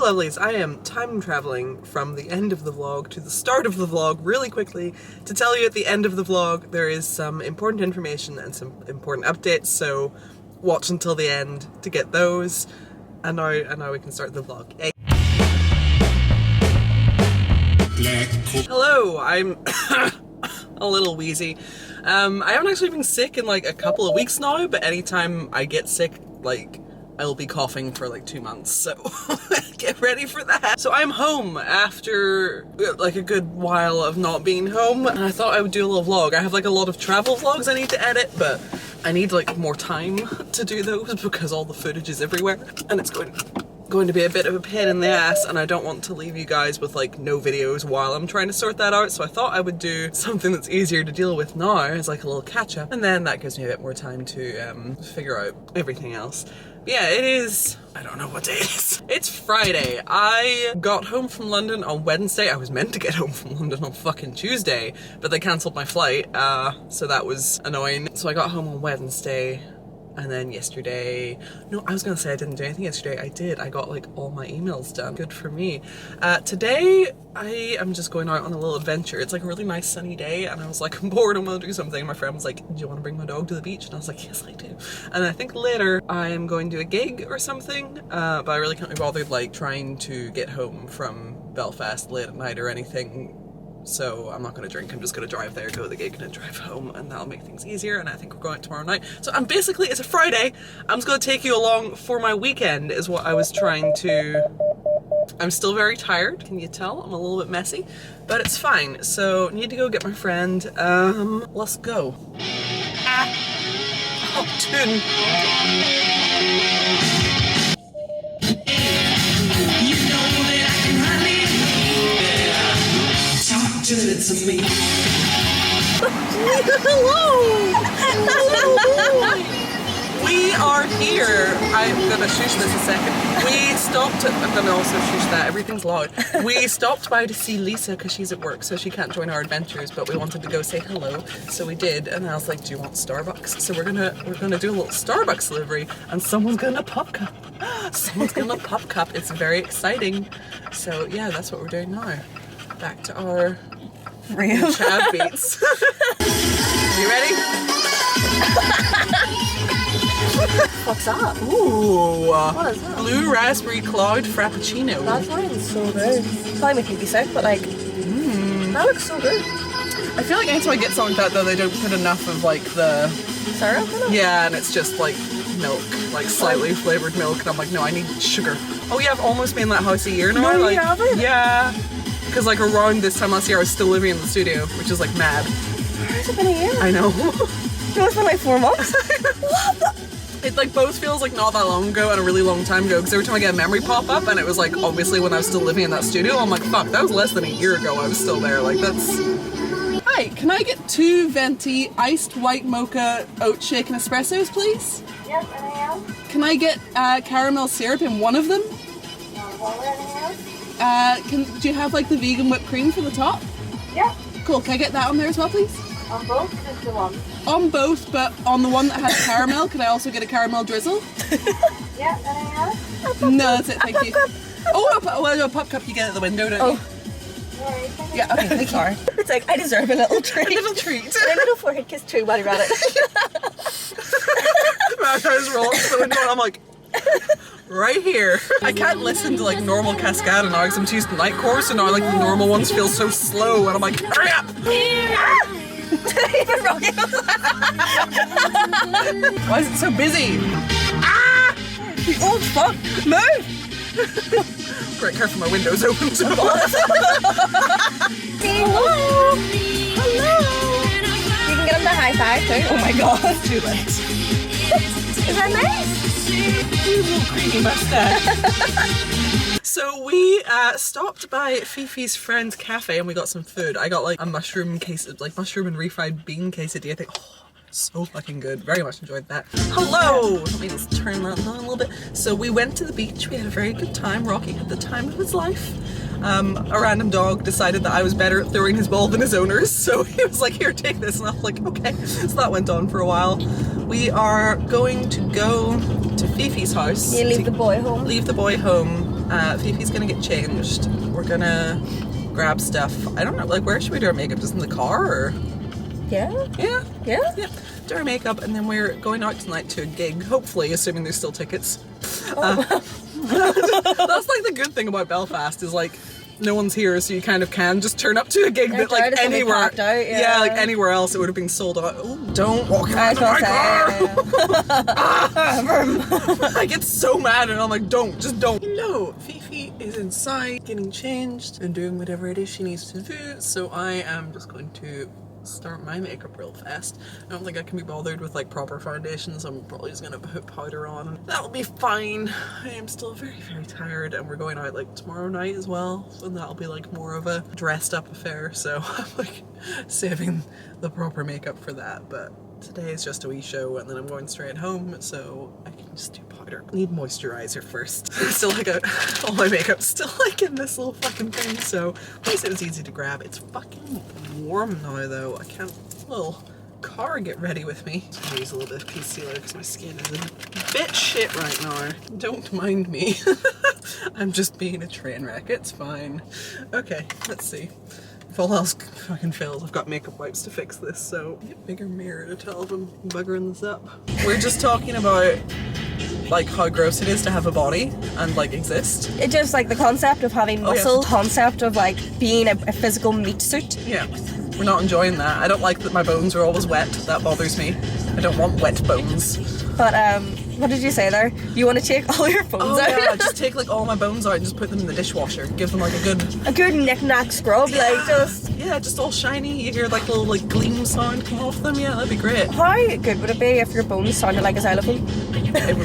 lovelies, I am time traveling from the end of the vlog to the start of the vlog really quickly to tell you at the end of the vlog there is some important information and some important updates, so watch until the end to get those. And now we can start the vlog. Hey. Hello, I'm a little wheezy. I haven't actually been sick in like a couple of weeks now, but anytime I get sick, like, I'll be coughing for like 2 months, so get ready for that. So I'm home after like a good while of not being home, and I thought I would do a little vlog. I have like a lot of travel vlogs I need to edit, but I need like more time to do those because all the footage is everywhere, and it's going to be a bit of a pain in the ass, and I don't want to leave you guys with like no videos while I'm trying to sort that out, so I thought I would do something that's easier to deal with now as like a little catch up, and then that gives me a bit more time to figure out everything else. But yeah, it is, I don't know what day it is. It's Friday. I got home from London on Wednesday. I was meant to get home from London on fucking Tuesday, but they cancelled my flight, so that was annoying. So I got home on Wednesday. And then yesterday, no, I was gonna say I didn't do anything yesterday. I did. I got like all my emails done. Good for me. Today, I am just going out on a little adventure. It's like a really nice sunny day, and I was like, I'm bored, I want to do something. My friend was like, do you want to bring my dog to the beach? And I was like, yes, I do. And I think later I am going to a gig or something, but I really can't be bothered like trying to get home from Belfast late at night or anything. So I'm not going to drink, I'm just going to drive there, go to the gig, and then drive home, and that'll make things easier. And I think we're going out tomorrow night. So I'm basically, it's a Friday, I'm just going to take you along for my weekend is what I was trying to... I'm still very tired, can you tell? I'm a little bit messy, but it's fine. So need to go get my friend. Let's go. Oh, dude. To me. Hello! We are here. I'm gonna shush this a second. We stopped at, I'm gonna also shush that, everything's loud. We stopped by to see Lisa because she's at work, so she can't join our adventures, but we wanted to go say hello, so we did. And I was like, do you want Starbucks? So we're gonna do a little Starbucks delivery, and someone's gonna pop cup. Someone's gonna pop cup. It's very exciting. So yeah, that's what we're doing now. Back to our real chat beats. You ready? What's that? Ooh. What is that? Blue raspberry cloud frappuccino. That sounds so good. Probably making me sick, but like, that looks so good. I feel like anytime I get something like that though, they don't put enough of like the syrup in it? Yeah, and it's just like milk, like slightly flavored milk, and I'm like, no, I need sugar. Oh yeah, I've almost been in that house a year now. No, like, you haven't? Yeah. Because like around this time last year I was still living in the studio, which is like mad. Has it been a year? I know. No, it's been like 4 months. What? It like both feels like not that long ago and a really long time ago, because every time I get a memory pop up, and it was like obviously when I was still living in that studio, I'm like, fuck, that was less than a year ago I was still there, like that's... Hi, can I get 2 venti iced white mocha oat shake and espressos, please? Yes, anything else? Can I get caramel syrup in one of them? Anything else? Do you have like the vegan whipped cream for the top? Yeah. Cool, can I get that on there as well, please? On both, just the one. On both, but on the one that has caramel, could I also get a caramel drizzle? Yeah, anything else? No, that's it, thank you. Oh, a pop cup you get at the window, don't you? Yeah, okay, thank Sorry. It's like, I deserve a little treat. A little treat. A little forehead kiss too while you read it. I just roll up to the window and I'm like, right here. I can't listen to like normal Cascada now because I'm too used to night course, and now like the normal ones feel so slow, and I'm like, hurry up! Why is it so busy? Ah! The old fuck! Move! Great, careful, my window's open. So Hello! Hello! You can get them to high five too. Oh my god. Too late. Is that nice? Creepy mustache. So we stopped by Fifi's friend's cafe and we got some food. I got like a mushroom and refried bean quesadilla. I think, oh, so fucking good. Very much enjoyed that. Hello! Let me just turn that down a little bit. So we went to the beach. We had a very good time. Rocky had the time of his life. A random dog decided that I was better at throwing his ball than his owners, so he was like, here, take this, and I was like, okay. So that went on for a while. We are going to go to Fifi's house. You leave the boy home. Leave the boy home, Fifi's gonna get changed. We're gonna grab stuff. I don't know, like, where should we do our makeup? Just in the car, or? Yeah. Yeah. Yeah. Yeah. Do our makeup, and then we're going out tonight to a gig, hopefully, assuming there's still tickets. That's like the good thing about Belfast is like no one's here, so you kind of can just turn up to a gig that like anywhere, out, yeah. like anywhere else it would have been sold out. Oh, don't walk into I my car. car. I get so mad and I'm like, don't, just don't. No, Fifi is inside getting changed and doing whatever it is she needs to do, so I am just going to start my makeup real fast. I don't think I can be bothered with like proper foundation, so I'm probably just gonna put powder on. That'll be fine. I am still very, very tired, and we're going out like tomorrow night as well, so that'll be like more of a dressed up affair, so I'm like saving the proper makeup for that. But today is just a wee show, and then I'm going straight home, so I can just do powder. I need moisturizer first. Still like all my makeup's still like in this little fucking thing, so at least it was easy to grab. It's fucking warm now though. I can't, little car get ready with me. So I use a little bit of concealer because my skin is a bit shit right now. Don't mind me. I'm just being a train wreck. It's fine. Okay, let's see. If all else fucking fails, I've got makeup wipes to fix this, so get a bigger mirror to tell if I'm buggering this up. We're just talking about like how gross it is to have a body and like exist. It's just like the concept of having muscle, yeah. Concept of like being a physical meat suit. Yeah, we're not enjoying that. I don't like that my bones are always wet. That bothers me. I don't want wet bones. But what did you say there? You want to take all your bones out? Yeah, just take like all my bones out and just put them in the dishwasher. Give them like a good knick-knack scrub, like just... Yeah, just all shiny. You hear like little like gleam sound come off them. Yeah, that'd be great. How good would it be if your bones sounded like a xylophone?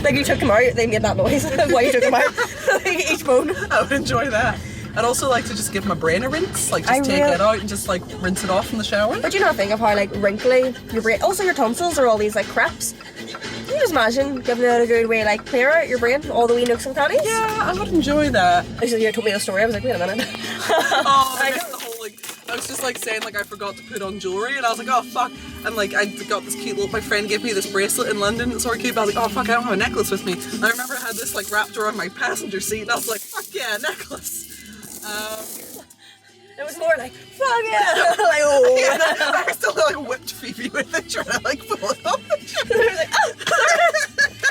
Like you took them out, they made that noise while you took them out. Like each bone. I would enjoy that. I'd also like to just give my brain a rinse, like just take it out and just like rinse it off in the shower. But you not think of how like wrinkly your brain, also your tonsils are all these like craps. Can you just imagine giving it a good way, like clear out your brain, all the wee nooks and crannies? Yeah, I would enjoy that. Actually, you told me the story, I was like, wait a minute. Oh, I missed the whole like, I was just like saying like I forgot to put on jewellery and I was like, oh fuck, and like I got this cute little, my friend gave me this bracelet in London, it's sort of cute, but I was like, oh fuck, I don't have a necklace with me. And I remember I had this like wrapped around my passenger seat and I was like, fuck yeah, necklace. It was more like, fuck yeah! Like, oh. Yeah, I still like whipped Fifi with it, trying to like pull it off.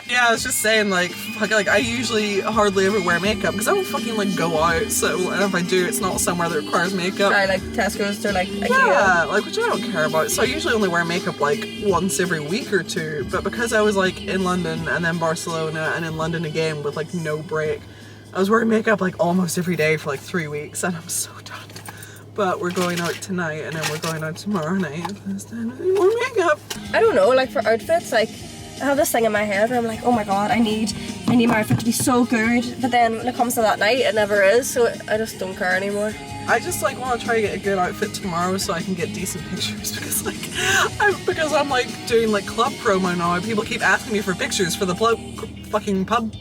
Yeah, I was just saying like, fuck, like I usually hardly ever wear makeup because I don't fucking like go out. So and if I do, it's not somewhere that requires makeup. Right, like Tesco's or like IKEA. Yeah, like which I don't care about. So I usually only wear makeup like once every week or two. But because I was like in London and then Barcelona and in London again with like no break, I was wearing makeup like almost every day for like 3 weeks, and I'm so done. But we're going out tonight, and then we're going out tomorrow night. This time, I need more makeup. I don't know, like for outfits, like I have this thing in my head where I'm like, oh my god, I need my outfit to be so good. But then when it comes to that night, it never is. So I just don't care anymore. I just like want to try to get a good outfit tomorrow so I can get decent pictures because like I'm like doing like club promo now, and people keep asking me for pictures for the fucking pub.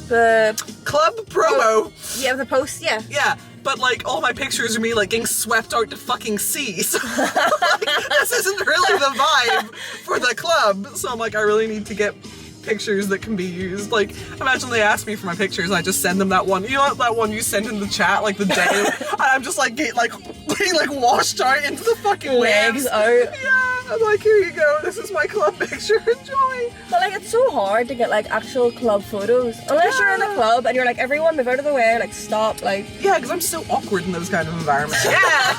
The Club promo. Yeah, the post, yeah. Yeah, but like all my pictures are me like getting swept out to fucking sea. So like, this isn't really the vibe for the club. So I'm like, I really need to get pictures that can be used. Like, imagine they ask me for my pictures and I just send them that one. You know that one you sent in the chat like the day, and I'm just like being like washed out into the fucking legs waves. out. Yeah. I'm like, here you go, this is my club picture, enjoy. But like, it's so hard to get like actual club photos. Unless you're in a club and you're like, everyone move out of the way, like stop, like. Yeah, because I'm so awkward in those kind of environments. Yeah!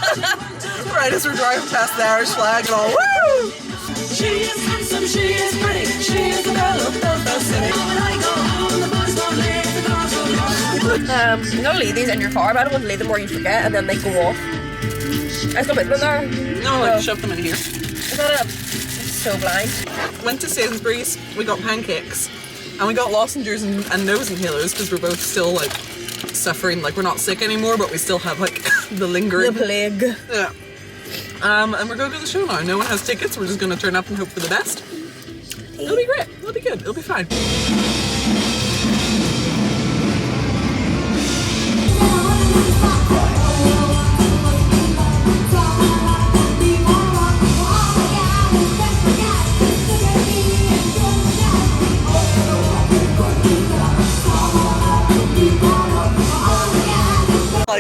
Right as we're driving past the Irish flag and all, woo! She is handsome, she is pretty, she is the girl of Belfast City. When I go home, the boys won't leave, the girls will go. I'm gonna leave these in your car, but I don't want to leave them where you forget and then they go off. I still put them in there. No, like shove them in here. Is that it? It's so blind. Went to Sainsbury's, we got pancakes, and we got lozenges and nose inhalers because we're both still like suffering, like we're not sick anymore, but we still have like the lingering. The plague. Yeah. And we're going to the show now. No one has tickets, we're just going to turn up and hope for the best. It'll be great, it'll be good, it'll be fine. People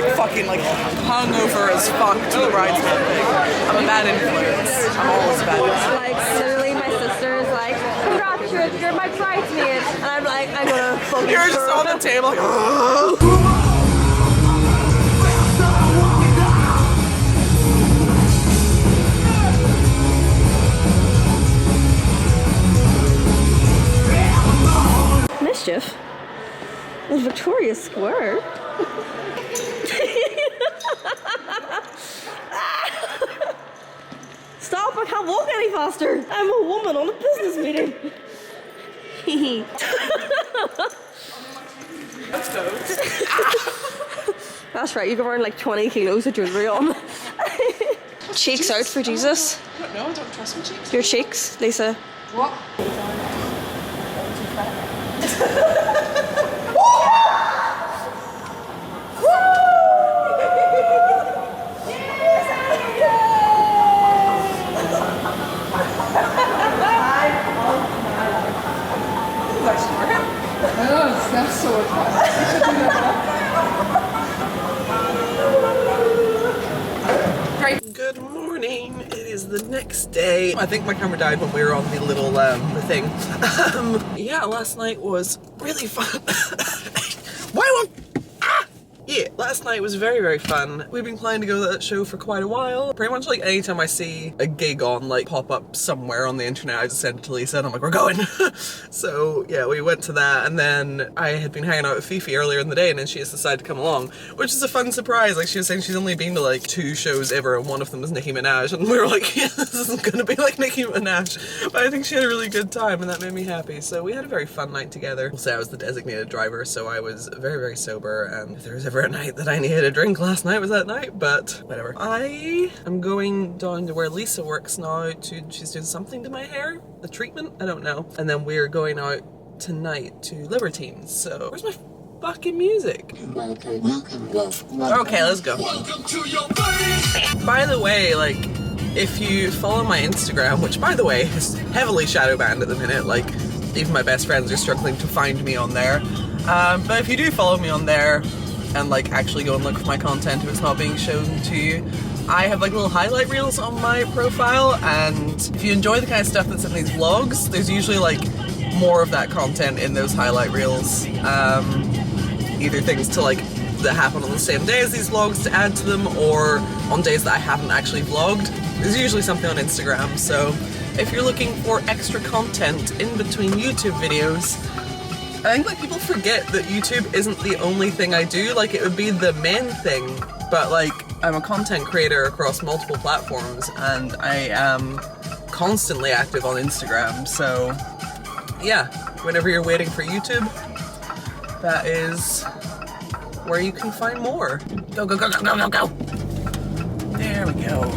like fucking like hungover as fuck to the bridesmaid thing. I'm a bad influence. I'm always a bad influence. Like literally my sister is like, congrats, you're my bridesmaid. And I'm like, I'm gonna fucking You're just on the table like, Mischief in Victoria Square. Stop, I can't walk any faster. I'm a woman on a business meeting. let's go. That's right, you can wear like 20 kilos of jewellery on. Cheeks out for Jesus. No, I don't trust my cheeks. Your cheeks, Lisa. What? That's so exciting. Good morning. It is the next day. I think my camera died when we were on the little thing. Yeah, last night was really fun. Why won't? Yeah, last night was very, very fun. We've been planning to go to that show for quite a while. Pretty much like anytime I see a gig on like pop up somewhere on the internet, I just send it to Lisa and I'm like, we're going. So yeah, we went to that, and then I had been hanging out with Fifi earlier in the day, and then she just decided to come along, which is a fun surprise. Like she was saying she's only been to like 2 shows ever, and one of them is Nicki Minaj, and we were like, yeah, this isn't gonna be like Nicki Minaj. But I think she had a really good time, and that made me happy. So we had a very fun night together. We'll say I was the designated driver, so I was very, very sober, and if there was ever a night that I needed a drink, last night was that night, but whatever. I am going down to where Lisa works now she's doing something to my hair, a treatment, I don't know. And then we're going out tonight to Libertines, so where's my fucking music? Welcome, welcome. Okay, let's go. By the way, like, if you follow my Instagram, which by the way is heavily shadow banned at the minute, like even my best friends are struggling to find me on there, but if you do follow me on there and like actually go and look for my content if it's not being shown to you, I have like little highlight reels on my profile, and if you enjoy the kind of stuff that's in these vlogs, there's usually like more of that content in those highlight reels. Either things to like that happen on the same day as these vlogs to add to them, or on days that I haven't actually vlogged. There's usually something on Instagram, so if you're looking for extra content in between YouTube videos, I think like people forget that YouTube isn't the only thing I do. Like it would be the main thing, but like I'm a content creator across multiple platforms, and I am constantly active on Instagram. So yeah, whenever you're waiting for YouTube, that is where you can find more. Go, go, go, go, go, go, go. There we go.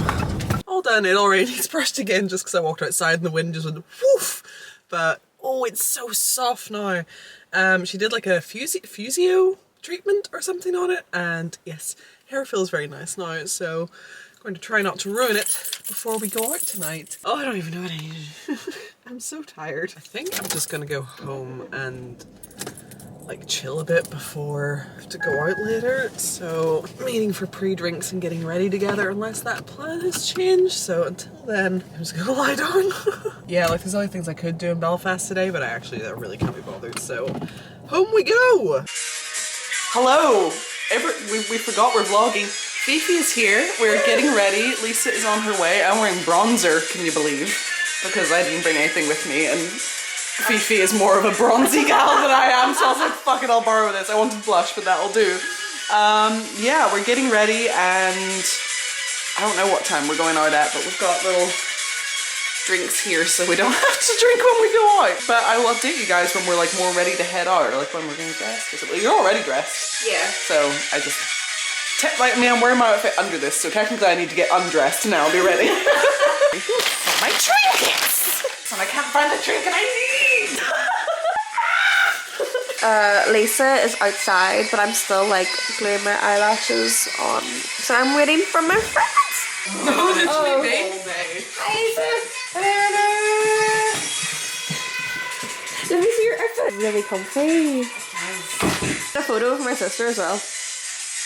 All done. It already needs brushed again just because I walked outside and the wind just went woof. But oh, it's so soft now. She did like a physio treatment or something on it, and yes, hair feels very nice now, so I'm going to try not to ruin it before we go out tonight. Oh, I don't even know what I need to do. I'm so tired. I think I'm just gonna go home and like chill a bit before I have to go out later. So I'm meeting for pre-drinks and getting ready together unless that plan has changed. So until then, I'm just gonna lie down. Yeah, like there's other things I could do in Belfast today, but I really can't be bothered. So home we go. Hello. We forgot we're vlogging. Fifi is here. We're getting ready. Lisa is on her way. I'm wearing bronzer, can you believe? Because I didn't bring anything with me, and Fifi is more of a bronzy gal than I am, so I was like, fuck it, I'll borrow this. I wanted blush, but that'll do. Yeah, we're getting ready, and I don't know what time we're going out at, but we've got little drinks here, so we don't have to drink when we go out. But I will update you guys when we're like more ready to head out, or like when we're getting dressed. You're already dressed. Yeah. So I just, like, I mean, I'm wearing my outfit under this, so technically I need to get undressed now, be ready. My trinkets! And I can't find the trinket I need! Lisa is outside, but I'm still like gluing my eyelashes on. So I'm waiting for my friends. No, this Oh. should be Hi Lisa! Let me see your outfit. Really comfy. A photo of my sister as well.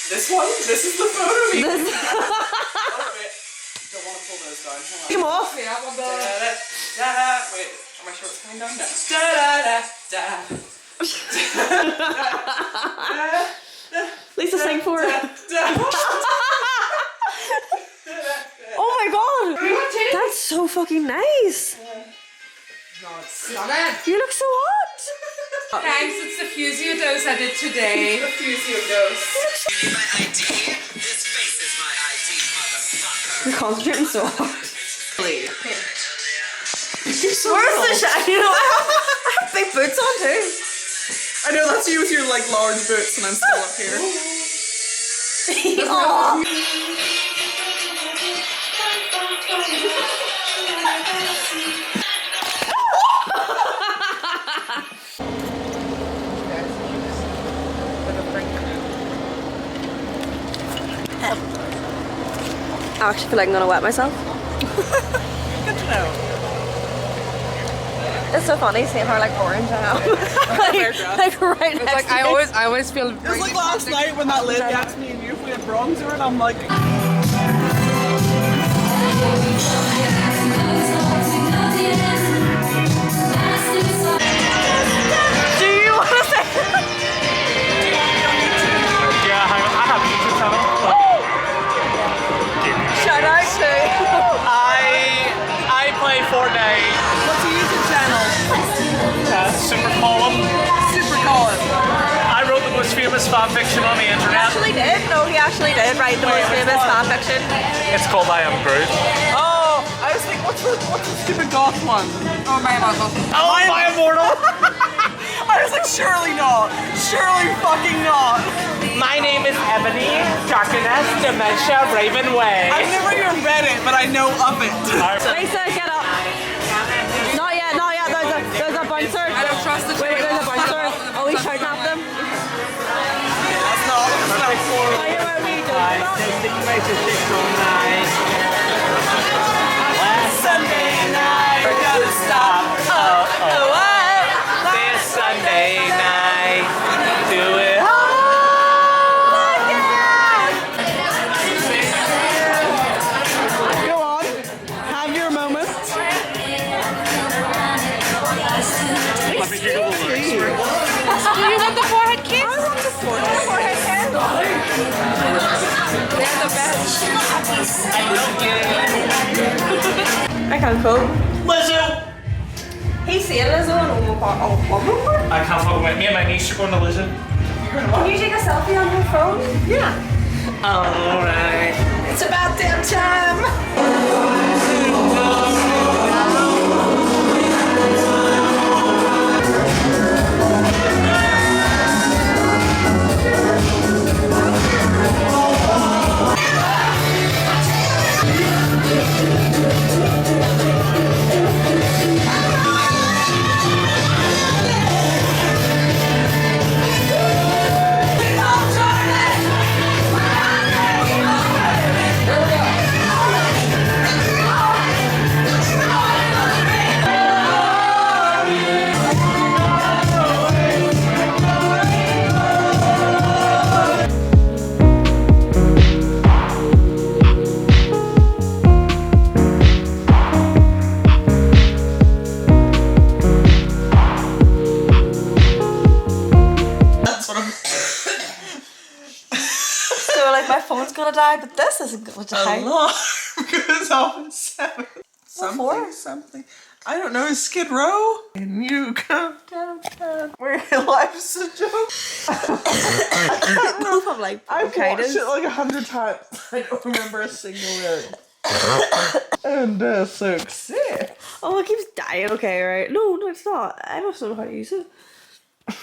This one? This is the photo we This- Oh, wait. Don't want to pull those down. Hold on. Come off. Da-da-da. Wait, are my shorts coming down? No. Da-da-da-da. Lisa, sing for it. Da-da. Oh my god! That's so fucking nice. No, it's You look so hot. Thanks, it's the Fusio dose I did today. the Fusio dose. You're concentrating so hard. You're so Where's tall. the shot? You know, I have big boots on too. I know, that's you with your like large boots and I'm still up here. Aw. I actually feel like I'm gonna wet myself. Good to know. It's so funny seeing how like orange I am. like right next Like to I you. always feel. It was like last night when that lady asked me and you if we had bronzer and I'm like... Do you want to say? Yeah, I have a YouTube channel. Shout out to. I play Fortnite. What's your YouTube channel? Super Column. Super Colin. I wrote the most famous fan fiction on the He internet. actually did. No, he actually did write the most famous fan fiction. It's called I Am Groot. Oh, I was thinking, what's the stupid goth one? Oh my god. Oh, my immortal! I was like, surely not. Surely fucking not. My name is Ebony, Darkness, Dementia, Raven Way. I've never even read it, but I know of it. Lisa, get up. Not yet, not yet. There's a bouncer. I don't trust the Wait, there's a bouncer. Oh, he's shouting at them. That's not cool. Oh, you're where we do. Last Sunday night, we're gonna stop. Oh, What? this Sunday night, do it all. Go on. Have your moment. Let me Google the lyrics. Do you want the forehead kiss? I want the forehead kiss. They're the best. I can't cope. Lizzo! He's saying Lizzo and oh, I can't fuck with me and my niece are going to Lizzo. Can you take a selfie on your phone? Yeah. Alright. It's about damn time. So like my phone's gonna die, but this isn't gonna die. Alarm goes off at 7. for? Something. I don't know, Skid Row? And you come downtown where your life's a joke. Both of like I've kind watched it like 100 times. I don't remember a single word. And success. Oh, it keeps dying. Okay, right? No, it's not. I don't know how to use it. I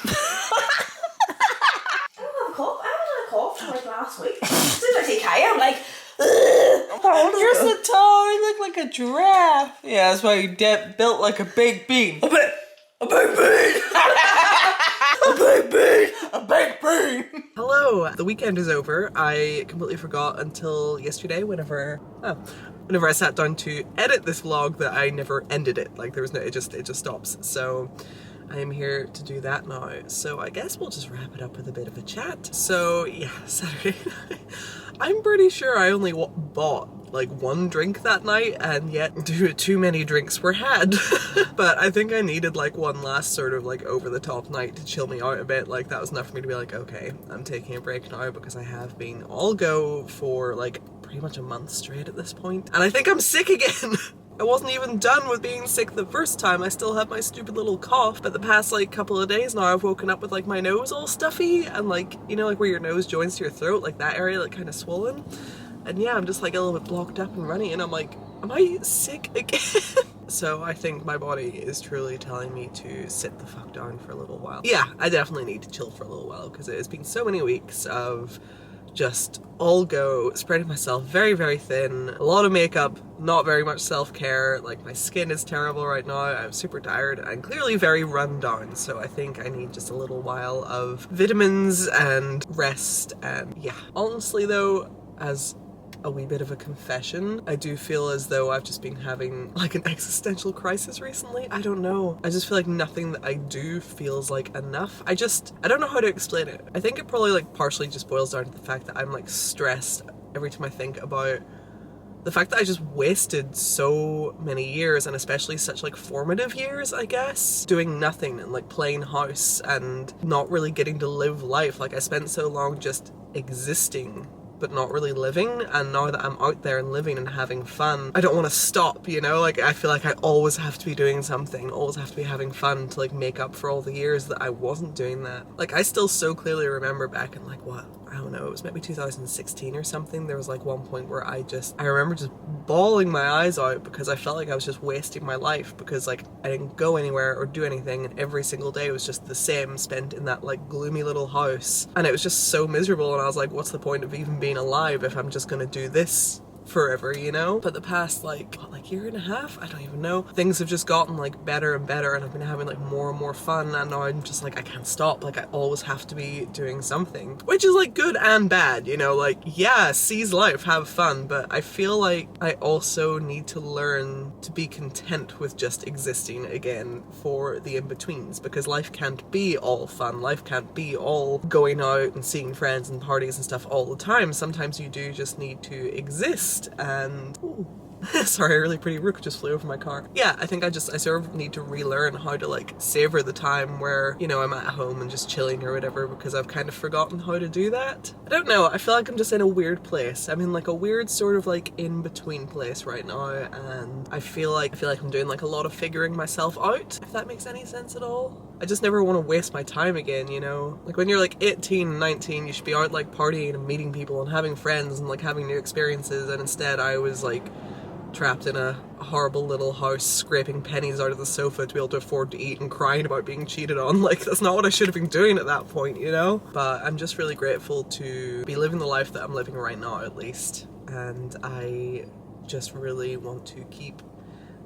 don't have a cough. I haven't had a cough for like last week. As soon as I see Kaya, I'm like, You're so tall, you look like a giraffe. Yeah, that's why you built like a big bean. A big bean! A big bean! Hello, the weekend is over. I completely forgot until yesterday whenever I sat down to edit this vlog that I never ended it. Like there was no, it just stops. So I am here to do that now. So I guess we'll just wrap it up with a bit of a chat. So yeah, Saturday night. I'm pretty sure I only bought like one drink that night, and yet too many drinks were had. But I think I needed like one last sort of like over the top night to chill me out a bit. Like that was enough for me to be like, okay, I'm taking a break now, because I have been all go for like pretty much a month straight at this point. And I think I'm sick again. I wasn't even done with being sick the first time. I still have my stupid little cough, but the past like couple of days now I've woken up with like my nose all stuffy and like, you know, like where your nose joins to your throat, like that area like kind of swollen. And yeah, I'm just like a little bit blocked up and runny, and I'm like, am I sick again? So I think my body is truly telling me to sit the fuck down for a little while. Yeah, I definitely need to chill for a little while, because it has been so many weeks of just all go, spreading myself very, very thin, a lot of makeup, not very much self-care, like my skin is terrible right now, I'm super tired, and clearly very run down, so I think I need just a little while of vitamins and rest. And yeah, honestly though, as a wee bit of a confession, I do feel as though I've just been having like an existential crisis recently. I don't know. I just feel like nothing that I do feels like enough. I don't know how to explain it. I think it probably like partially just boils down to the fact that I'm like stressed every time I think about the fact that I just wasted so many years, and especially such like formative years, I guess, doing nothing and like playing house and not really getting to live life. Like I spent so long just existing but not really living, and now that I'm out there and living and having fun, I don't want to stop, you know? Like I feel like I always have to be doing something, always have to be having fun to like make up for all the years that I wasn't doing that. Like I still so clearly remember back in like what, I don't know, it was maybe 2016 or something, there was like one point where I remember just bawling my eyes out because I felt like I was just wasting my life, because like I didn't go anywhere or do anything, and every single day was just the same, spent in that like gloomy little house, and it was just so miserable. And I was like, what's the point of even being alive if I'm just gonna do this forever, you know? But the past like year and a half, I don't even know, things have just gotten like better and better, and I've been having like more and more fun, and now I'm just like, I can't stop. Like I always have to be doing something, which is like good and bad, you know? Like yeah, seize life, have fun, but I feel like I also need to learn to be content with just existing again for the in-betweens, because life can't be all fun, life can't be all going out and seeing friends and parties and stuff all the time. Sometimes you do just need to exist. And ooh. Sorry, a really pretty rook just flew over my car. Yeah, I think I sort of need to relearn how to like savor the time where, you know, I'm at home and just chilling or whatever, because I've kind of forgotten how to do that. I don't know, I feel like I'm just in a weird place. I'm in like a weird sort of like in-between place right now, and I feel like I'm doing like a lot of figuring myself out, if that makes any sense at all. I just never want to waste my time again, you know? Like when you're like 18, 19, you should be out like partying and meeting people and having friends and like having new experiences, and instead I was like trapped in a horrible little house, scraping pennies out of the sofa to be able to afford to eat and crying about being cheated on. Like that's not what I should have been doing at that point, you know? But I'm just really grateful to be living the life that I'm living right now, at least. And I just really want to keep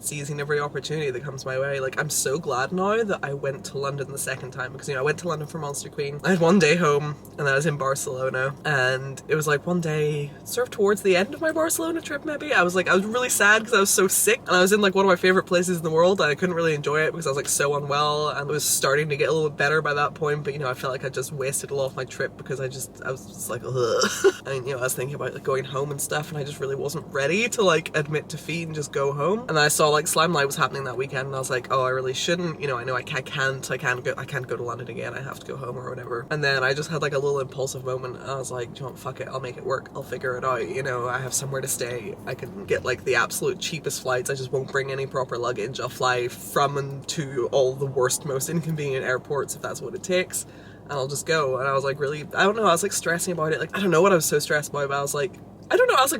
seizing every opportunity that comes my way. Like I'm so glad now that I went to London the second time, because you know I went to London for Monster Queen. I had one day home and then I was in Barcelona, and it was like one day sort of towards the end of my Barcelona trip maybe, I was really sad because I was so sick, and I was in like one of my favorite places in the world, and I couldn't really enjoy it because I was like so unwell, and it was starting to get a little bit better by that point, but you know I felt like I just wasted a lot of my trip because I was just like ugh. And you know I was thinking about like going home and stuff, and I just really wasn't ready to like admit defeat and just go home. And then I saw like Slime Light was happening that weekend, and I was like, oh, I really shouldn't, you know, I know I can't go to London again, I have to go home or whatever. And then I just had like a little impulsive moment, and I was like, do you know what, fuck it, I'll make it work, I'll figure it out, you know, I have somewhere to stay, I can get like the absolute cheapest flights, I just won't bring any proper luggage, I'll fly from and to all the worst, most inconvenient airports if that's what it takes, and I'll just go. And I was like really, I don't know, I was like stressing about it, like I don't know what I was so stressed about, but I was like,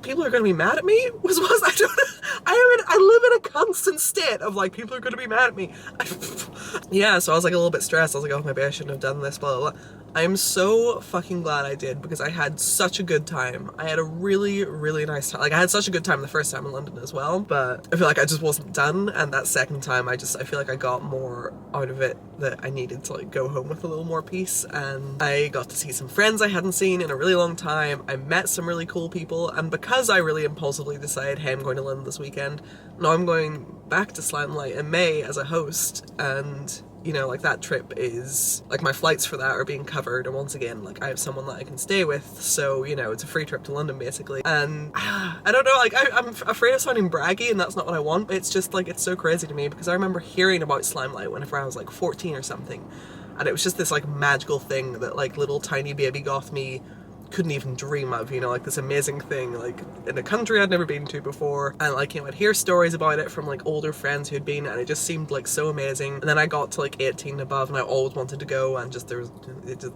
people are gonna be mad at me? I live in a constant state of like, people are gonna be mad at me. Yeah, so I was like a little bit stressed. I was like, oh, maybe I shouldn't have done this, blah, blah, blah. I am so fucking glad I did, because I had such a good time. I had a really, really nice time. Like, I had such a good time the first time in London as well, but I feel like I just wasn't done, and that second time I feel like I got more out of it that I needed to like go home with a little more peace, and I got to see some friends I hadn't seen in a really long time. I met some really cool people, and because I really impulsively decided, hey, I'm going to London this weekend, now I'm going back to Slime Light in May as a host, and you know, like that trip is, like my flights for that are being covered, and once again, like I have someone that I can stay with, so, you know, it's a free trip to London basically. And I don't know, like I'm afraid of sounding braggy, and that's not what I want, but it's just like, it's so crazy to me, because I remember hearing about Slimelight whenever I was like 14 or something, and it was just this like magical thing that like little tiny baby goth me couldn't even dream of, you know, like this amazing thing, like in a country I'd never been to before, and like, you know, I'd hear stories about it from like older friends who'd been, and it just seemed like so amazing. And then I got to like 18 and above, and I always wanted to go, and just it just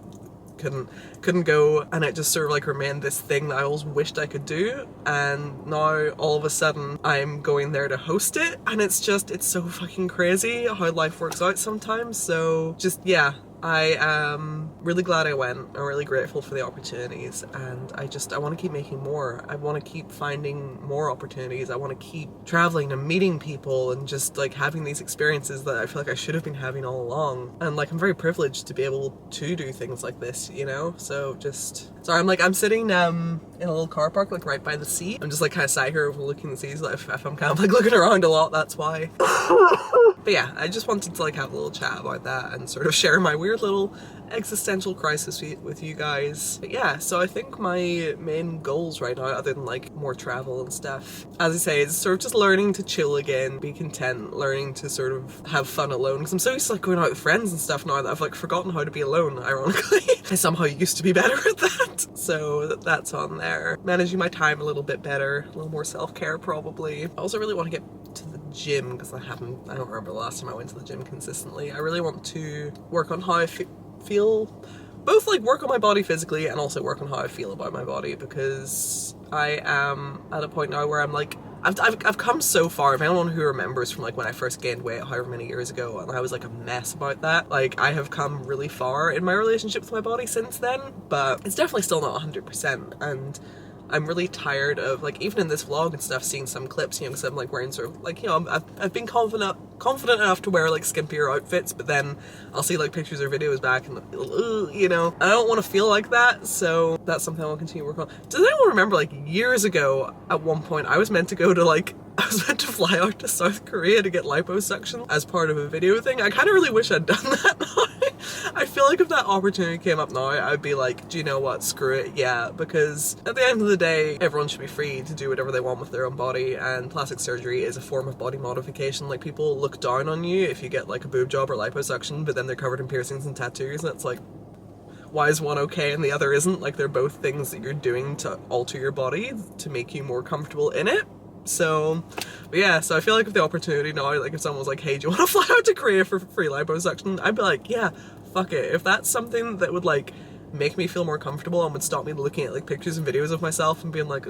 couldn't go, and it just sort of like remained this thing that I always wished I could do, and now all of a sudden I'm going there to host it, and it's so fucking crazy how life works out sometimes. So just, yeah, I am really glad I went. I'm really grateful for the opportunities, and I want to keep making more. I want to keep finding more opportunities. I want to keep traveling and meeting people and just like having these experiences that I feel like I should have been having all along. And like, I'm very privileged to be able to do things like this, you know? So just, sorry, I'm sitting in a little car park like right by the sea. I'm just like kind of sat here overlooking the sea, so if I'm kind of like looking around a lot, that's why. But yeah, I just wanted to like have a little chat about that and sort of share my weird little existential crisis with you guys. But yeah, so I think my main goals right now, other than like more travel and stuff, as I say, is sort of just learning to chill again, be content, learning to sort of have fun alone, because I'm so used to like going out with friends and stuff now that I've like forgotten how to be alone, ironically. I somehow used to be better at that, so that's on there. Managing my time a little bit better, a little more self-care probably. I also really want to get to the gym, because I don't remember the last time I went to the gym consistently. I really want to work on how I feel, both like work on my body physically and also work on how I feel about my body, because I am at a point now where I'm like, I've come so far. If anyone who remembers from like when I first gained weight however many years ago, and I was like a mess about that, like I have come really far in my relationship with my body since then, but it's definitely still not 100%, and I'm really tired of, like, even in this vlog and stuff, seeing some clips, you know, because I'm like wearing sort of like, you know, I've been confident enough to wear like skimpier outfits, but then I'll see like pictures or videos back and you know, I don't want to feel like that, so that's something I'll continue to work on. Does anyone remember like years ago at one point I was meant to fly out to South Korea to get liposuction as part of a video thing? I kind of really wish I'd done that now. I feel like if that opportunity came up now, I'd be like, do you know what, screw it, yeah, because at the end of the day, everyone should be free to do whatever they want with their own body, and plastic surgery is a form of body modification. Like, people look down on you if you get like a boob job or liposuction, but then they're covered in piercings and tattoos, and it's like, why is one okay and the other isn't? Like, they're both things that you're doing to alter your body to make you more comfortable in it. So, but yeah, so I feel like if the opportunity now, like if someone was like, hey, do you want to fly out to Korea for free liposuction? I'd be like, yeah, fuck it. If that's something that would like make me feel more comfortable and would stop me looking at like pictures and videos of myself and being like,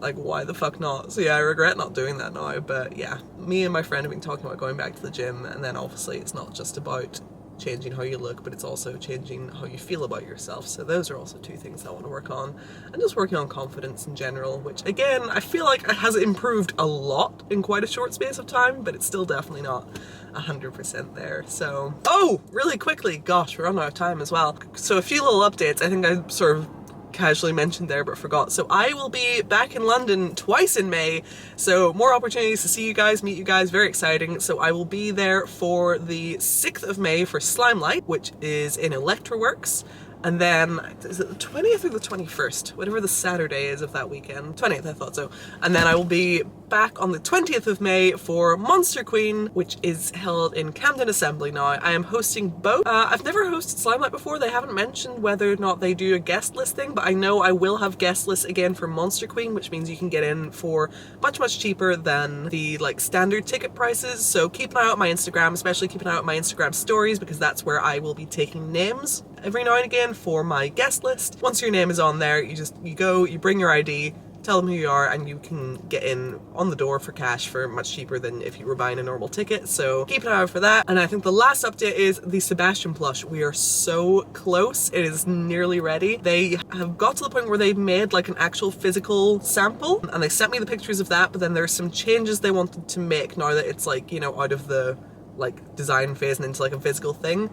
like why the fuck not? So yeah, I regret not doing that now, but yeah, me and my friend have been talking about going back to the gym, and then obviously it's not just about changing how you look, but it's also changing how you feel about yourself. So those are also two things I want to work on, and just working on confidence in general, which again I feel like it has improved a lot in quite a short space of time, but it's still definitely not 100% there. So, oh, really quickly, gosh, we're running out of time as well. So a few little updates. I think I sort of casually mentioned there but forgot. So I will be back in London twice in May, so more opportunities to see you guys, meet you guys, very exciting. So I will be there for the 6th of May for Slimelight, which is in Electroworks, and then, is it the 20th or the 21st? Whatever the Saturday is of that weekend. 20th, I thought so. And then I will be back on the 20th of May for Monster Queen, which is held in Camden Assembly now. I am hosting both. I've never hosted Slimelight before. They haven't mentioned whether or not they do a guest listing, but I know I will have guest lists again for Monster Queen, which means you can get in for much, much cheaper than the like standard ticket prices. So keep an eye out on my Instagram, especially keep an eye out on my Instagram stories, because that's where I will be taking names every now and again for my guest list. Once your name is on there, you go, you bring your ID, tell them who you are, and you can get in on the door for cash for much cheaper than if you were buying a normal ticket. So keep an eye out for that. And I think the last update is the Sebastian plush. We are so close. It is nearly ready. They have got to the point where they've made like an actual physical sample, and they sent me the pictures of that, but then there's some changes they wanted to make now that it's like, you know, out of the like design phase and into like a physical thing.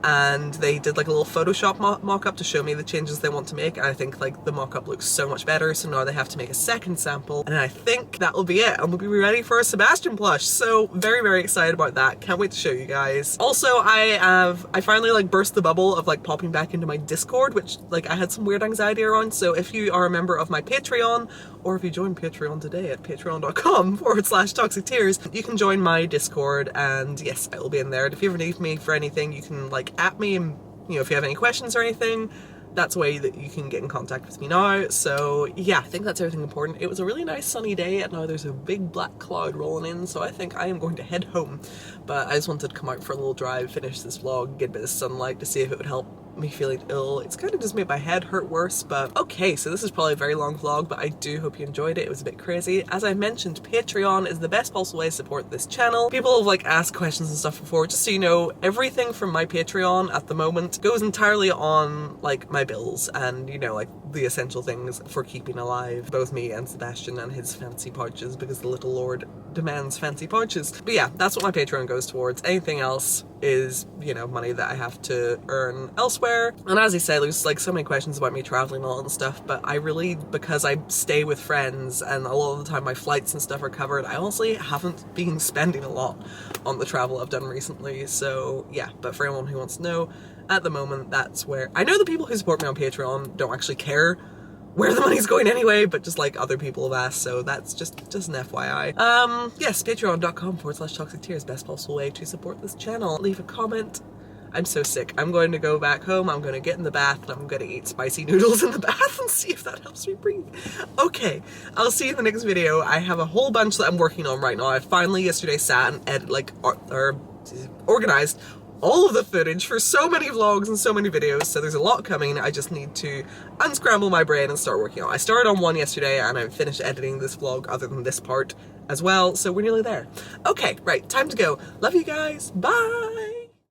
and they did like a little Photoshop mock-up to show me the changes they want to make, and I think like the mock-up looks so much better, so now they have to make a second sample, and I think that will be it, and we'll be ready for a Sebastian plush. So very, very excited about that. Can't wait to show you guys. Also, I finally like burst the bubble of like popping back into my Discord, which like I had some weird anxiety around. So if you are a member of my Patreon, or if you join Patreon today at patreon.com/ToxicTears, you can join my Discord, and yes, I will be in there. And if you ever need me for anything, you can like at me, and you know, if you have any questions or anything, that's a way that you can get in contact with me now. So yeah, I think that's everything important. It was a really nice sunny day, and now there's a big black cloud rolling in, so I think I am going to head home. But I just wanted to come out for a little drive, finish this vlog, get a bit of sunlight to see if it would help me feeling ill. It's kind of just made my head hurt worse, but okay, so this is probably a very long vlog, but I do hope you enjoyed it. It was a bit crazy. As I mentioned, Patreon is the best possible way to support this channel. People have like asked questions and stuff before. Just so you know, everything from my Patreon at the moment goes entirely on like my bills and, you know, like the essential things for keeping alive both me and Sebastian and his fancy pouches, because the little lord demands fancy pouches. But yeah, that's what my Patreon goes towards. Anything else is, you know, money that I have to earn elsewhere. And as I said, there's like so many questions about me traveling and all and stuff, but I really, because I stay with friends and a lot of the time my flights and stuff are covered, I honestly haven't been spending a lot on the travel I've done recently. So yeah, but for anyone who wants to know, at the moment, that's where I know the people who support me on Patreon don't actually care where the money's going anyway, but just like other people have asked, so that's just an FYI. Yes, patreon.com/ToxicTears, best possible way to support this channel. Leave a comment. I'm so sick. I'm going to go back home, I'm going to get in the bath, and I'm going to eat spicy noodles in the bath and see if that helps me breathe. Okay, I'll see you in the next video. I have a whole bunch that I'm working on right now. I finally yesterday sat and organized all of the footage for so many vlogs and so many videos, so there's a lot coming. I just need to unscramble my brain and start working on it. I started on one yesterday and I finished editing this vlog other than this part as well, so we're nearly there. Okay, right, time to go. Love you guys, bye!